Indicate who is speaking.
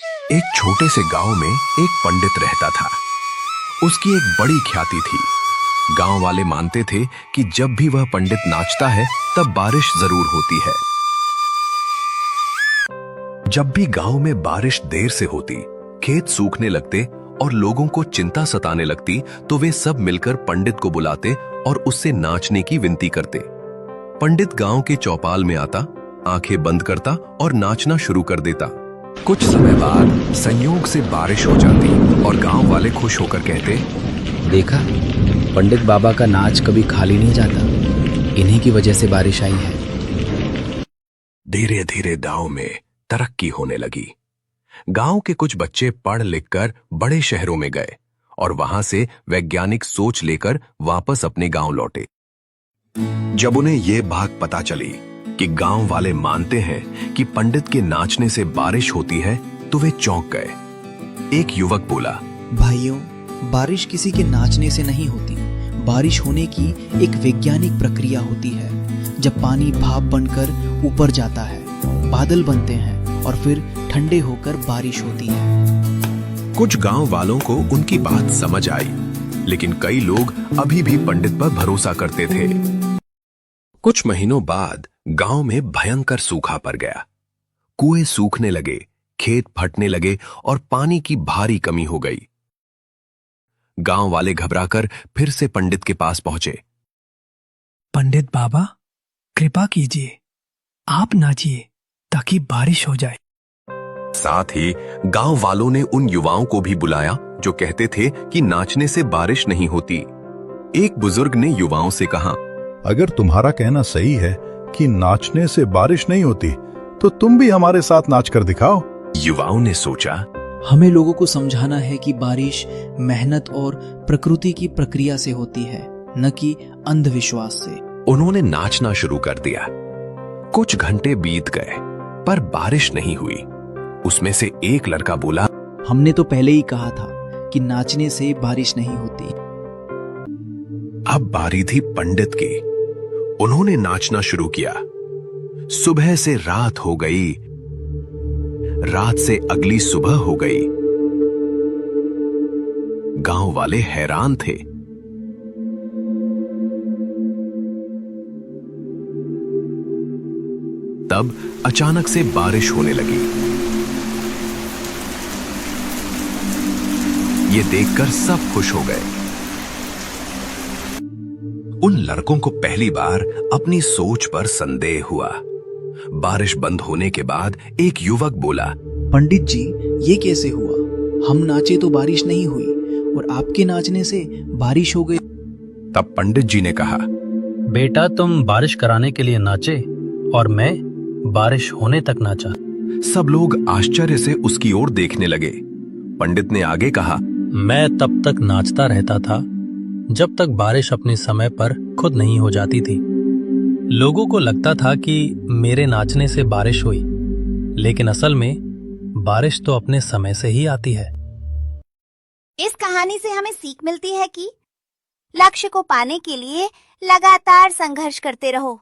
Speaker 1: एक छोटे से गांव में एक पंडित रहता था। उसकी एक बड़ी ख्याति थी। गांव वाले मानते थे कि जब भी वह पंडित नाचता है तब बारिश जरूर होती है। जब भी गांव में बारिश देर से होती, खेत सूखने लगते और लोगों को चिंता सताने लगती, तो वे सब मिलकर पंडित को बुलाते और उससे नाचने की विनती करते। पंडित गांव के चौपाल में आता, आंखें बंद करता और नाचना शुरू कर देता। कुछ समय बाद संयोग से बारिश हो जाती और गांव वाले खुश होकर कहते,
Speaker 2: देखा, पंडित बाबा का नाच कभी खाली नहीं जाता। इन्हीं की वजह से बारिश आई है।
Speaker 1: धीरे धीरे गांव में तरक्की होने लगी। गांव के कुछ बच्चे पढ़ लिखकर बड़े शहरों में गए और वहां से वैज्ञानिक सोच लेकर वापस अपने गांव लौटे। जब उन्हें यह बात पता चली कि गांव वाले मानते हैं कि पंडित के नाचने से बारिश होती है, तो वे चौंक गए। एक युवक बोला,
Speaker 3: भाइयों, बारिश किसी के नाचने से नहीं होती। बारिश होने की एक वैज्ञानिक प्रक्रिया होती है। जब पानी भाप बनकर ऊपर जाता है, बादल बनते हैं और फिर ठंडे होकर बारिश होती है।
Speaker 1: कुछ गांव वालों को उनकी बात समझ आई, लेकिन कई लोग अभी भी पंडित पर भरोसा करते थे। कुछ महीनों बाद गांव में भयंकर सूखा पड़ गया। कुएं सूखने लगे, खेत फटने लगे और पानी की भारी कमी हो गई। गांव वाले घबराकर फिर से पंडित के पास पहुंचे।
Speaker 4: पंडित बाबा, कृपा कीजिए, आप नाचिए ताकि बारिश हो जाए।
Speaker 1: साथ ही गांव वालों ने उन युवाओं को भी बुलाया जो कहते थे कि नाचने से बारिश नहीं होती। एक बुजुर्ग ने युवाओं से कहा,
Speaker 5: अगर तुम्हारा कहना सही है कि नाचने से बारिश नहीं होती, तो तुम भी हमारे साथ नाच कर दिखाओ।
Speaker 1: युवाओं ने सोचा,
Speaker 3: हमें लोगों को समझाना है कि बारिश मेहनत और प्रकृति की प्रक्रिया से होती है, न कि अंधविश्वास से।
Speaker 1: उन्होंने नाचना शुरू कर दिया। कुछ घंटे बीत गए पर बारिश नहीं हुई। उसमें से एक लड़का बोला,
Speaker 3: हमने तो पहले ही कहा था कि नाचने से बारिश नहीं होती।
Speaker 1: अब बारी थी पंडित की। उन्होंने नाचना शुरू किया। सुबह से रात हो गई, रात से अगली सुबह हो गई। गांव वाले हैरान थे। तब अचानक से बारिश होने लगी। ये देखकर सब खुश हो गए। उन लड़कों को पहली बार अपनी सोच पर संदेह हुआ। बारिश बंद होने के बाद एक युवक बोला,
Speaker 3: पंडित जी, ये कैसे हुआ? हम नाचे तो बारिश नहीं हुई और आपके नाचने से बारिश हो गई।
Speaker 1: तब पंडित जी ने कहा,
Speaker 6: बेटा, तुम बारिश कराने के लिए नाचे और मैं बारिश होने तक नाचा।
Speaker 1: सब लोग आश्चर्य से उसकी ओर देखने लगे। पंडित ने आगे कहा,
Speaker 6: मैं तब तक नाचता रहता था जब तक बारिश अपने समय पर खुद नहीं हो जाती थी। लोगों को लगता था कि मेरे नाचने से बारिश हुई, लेकिन असल में बारिश तो अपने समय से ही आती है।
Speaker 7: इस कहानी से हमें सीख मिलती है कि लक्ष्य को पाने के लिए लगातार संघर्ष करते रहो।